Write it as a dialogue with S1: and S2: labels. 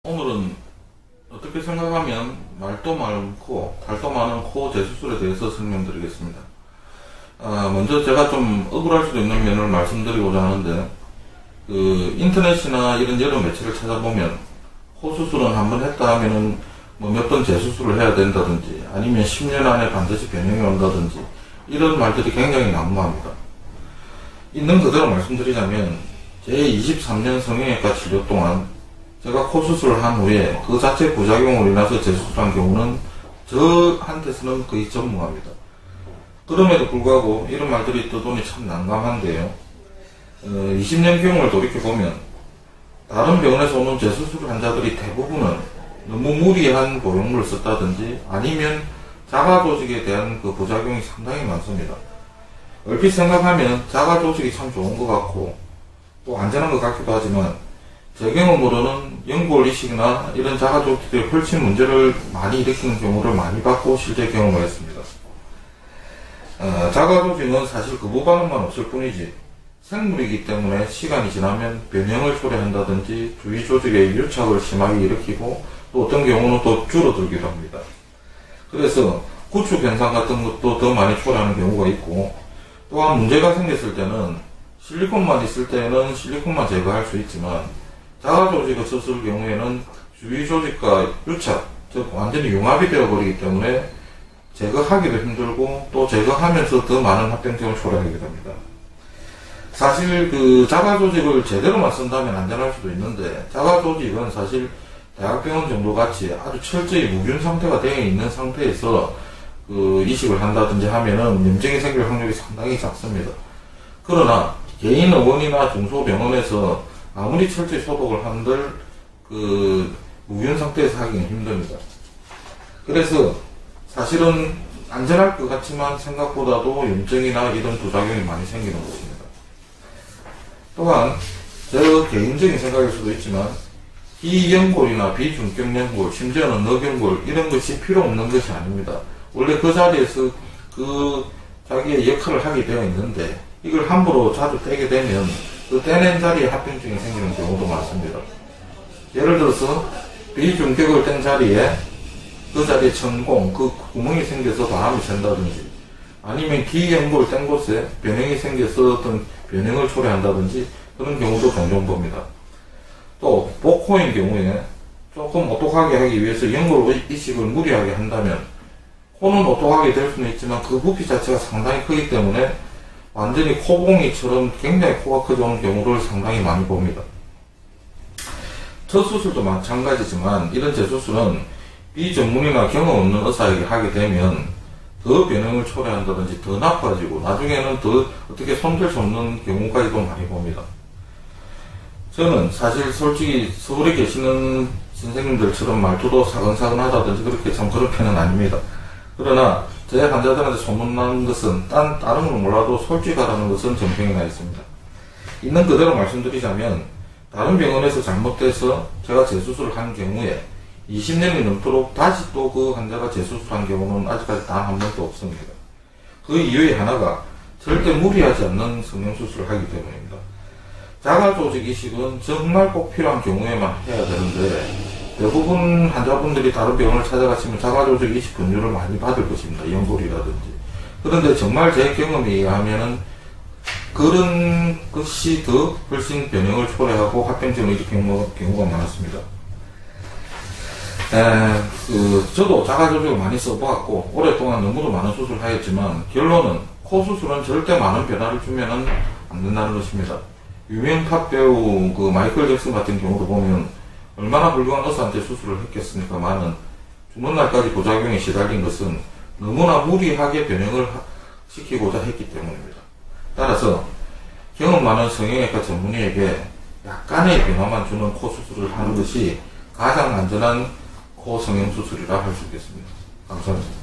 S1: 오늘은 어떻게 생각하면 말도 많고 탈도 많은 코 재수술에 대해서 설명드리겠습니다. 먼저 제가 좀 억울할 수도 있는 면을 말씀드리고자 하는데, 인터넷이나 이런 여러 매체를 찾아보면 코 수술은 한번 했다 하면은 뭐 몇 번 재수술을 해야 된다든지 아니면 10년 안에 반드시 변형이 온다든지 이런 말들이 굉장히 난무합니다. 있는 그대로 말씀드리자면 제 23년 성형외과 치료 동안 제가 코 수술을 한 후에 그 자체 부작용으로 인해서 재수술한 경우는 저한테서는 거의 전무합니다. 그럼에도 불구하고 이런 말들이 떠도니 참 난감한데요. 20년 경험을 돌이켜보면 다른 병원에서 오는 재수술 환자들이 대부분은 너무 무리한 보형물을 썼다든지 아니면 자가조직에 대한 그 부작용이 상당히 많습니다. 얼핏 생각하면 자가조직이 참 좋은 것 같고 또 안전한 것 같기도 하지만 제 경험으로는 연골 이식이나 이런 자가조직들이 훨씬 문제를 많이 일으키는 경우를 많이 봤고 실제 경험을 했습니다. 자가조직은 사실 그 반응만 없을 뿐이지 생물이기 때문에 시간이 지나면 변형을 초래한다든지 주위 조직의 유착을 심하게 일으키고 또 어떤 경우는 또 줄어들기도 합니다. 그래서 구축 현상 같은 것도 더 많이 초래하는 경우가 있고, 또한 문제가 생겼을 때는 실리콘만 있을 때는 실리콘만 제거할 수 있지만 자가조직을 썼을 경우에는 주위 조직과 유착, 즉 완전히 융합이 되어버리기 때문에 제거하기도 힘들고 또 제거하면서 더 많은 합병증을 초래하게 됩니다. 사실 그 자가조직을 제대로만 쓴다면 안전할 수도 있는데, 자가조직은 사실 대학병원 정도 같이 아주 철저히 무균 상태가 되어 있는 상태에서 그 이식을 한다든지 하면은 염증이 생길 확률이 상당히 작습니다. 그러나 개인 의원이나 중소병원에서 아무리 철저히 소독을 한들 그 무균 상태에서 하기는 힘듭니다. 그래서 사실은 안전할 것 같지만 생각보다도 염증이나 이런 부작용이 많이 생기는 것입니다. 또한 제 개인적인 생각일 수도 있지만 비연골이나 비중격연골, 심지어는 너경골 이런 것이 필요 없는 것이 아닙니다. 원래 그 자리에서 그 자기의 역할을 하게 되어 있는데 이걸 함부로 자주 떼게 되면 그 떼낸 자리에 합병증이 생기는 경우도 많습니다. 예를 들어서 비중격을 뗀 자리에 그 자리에 천공, 그 구멍이 생겨서 바람이 샌다든지 아니면 기연골을 뗀 곳에 변형이 생겨서 어떤 변형을 초래한다든지 그런 경우도 종종 봅니다. 또 복코인 경우에 조금 오똑하게 하기 위해서 연골 이식을 무리하게 한다면 코는 오똑하게 될 수는 있지만 그 부피 자체가 상당히 크기 때문에 완전히 코봉이처럼 굉장히 코가 커져오는 경우를 상당히 많이 봅니다. 첫 수술도 마찬가지지만 이런 재수술은 비전문이나 경험 없는 의사에게 하게 되면 더 변형을 초래한다든지 더 나빠지고 나중에는 더 어떻게 손댈 수 없는 경우까지도 많이 봅니다. 저는 사실 솔직히 서울에 계시는 선생님들처럼 말투도 사근사근하다든지 그렇게 참 그런 편은 아닙니다. 그러나 제 환자들한테 소문난 것은 다른 걸 몰라도 솔직하다는 것은 정평이 나 있습니다. 있는 그대로 말씀드리자면 다른 병원에서 잘못돼서 제가 재수술을 한 경우에 20년이 넘도록 다시 또 그 환자가 재수술한 경우는 아직까지 단 한 번도 없습니다. 그 이유의 하나가 절대 무리하지 않는 성형수술을 하기 때문입니다. 자가조직 이식은 정말 꼭 필요한 경우에만 해야 되는데 대부분 환자분들이 다른 병원을 찾아가시면 자가조직 이식 권유를 많이 받을 것입니다. 연골이라든지. 그런데 정말 제 경험에 의하면은 그런 것이 더 훨씬 변형을 초래하고 합병증을 일으키는 경우가 많았습니다. 저도 자가조직을 많이 써보았고 오랫동안 너무도 많은 수술을 하였지만 결론은 코 수술은 절대 많은 변화를 주면은 안 된다는 것입니다. 유명 팝 배우 그 마이클 잭슨 같은 경우도 보면 얼마나 훌륭한 의사한테 수술을 했겠습니까만은 죽는 날까지 부작용에 시달린 것은 너무나 무리하게 변형을 시키고자 했기 때문입니다. 따라서 경험 많은 성형외과 전문의에게 약간의 변화만 주는 코 수술을 하는 것이 가장 안전한 코 성형 수술이라 할 수 있겠습니다. 감사합니다.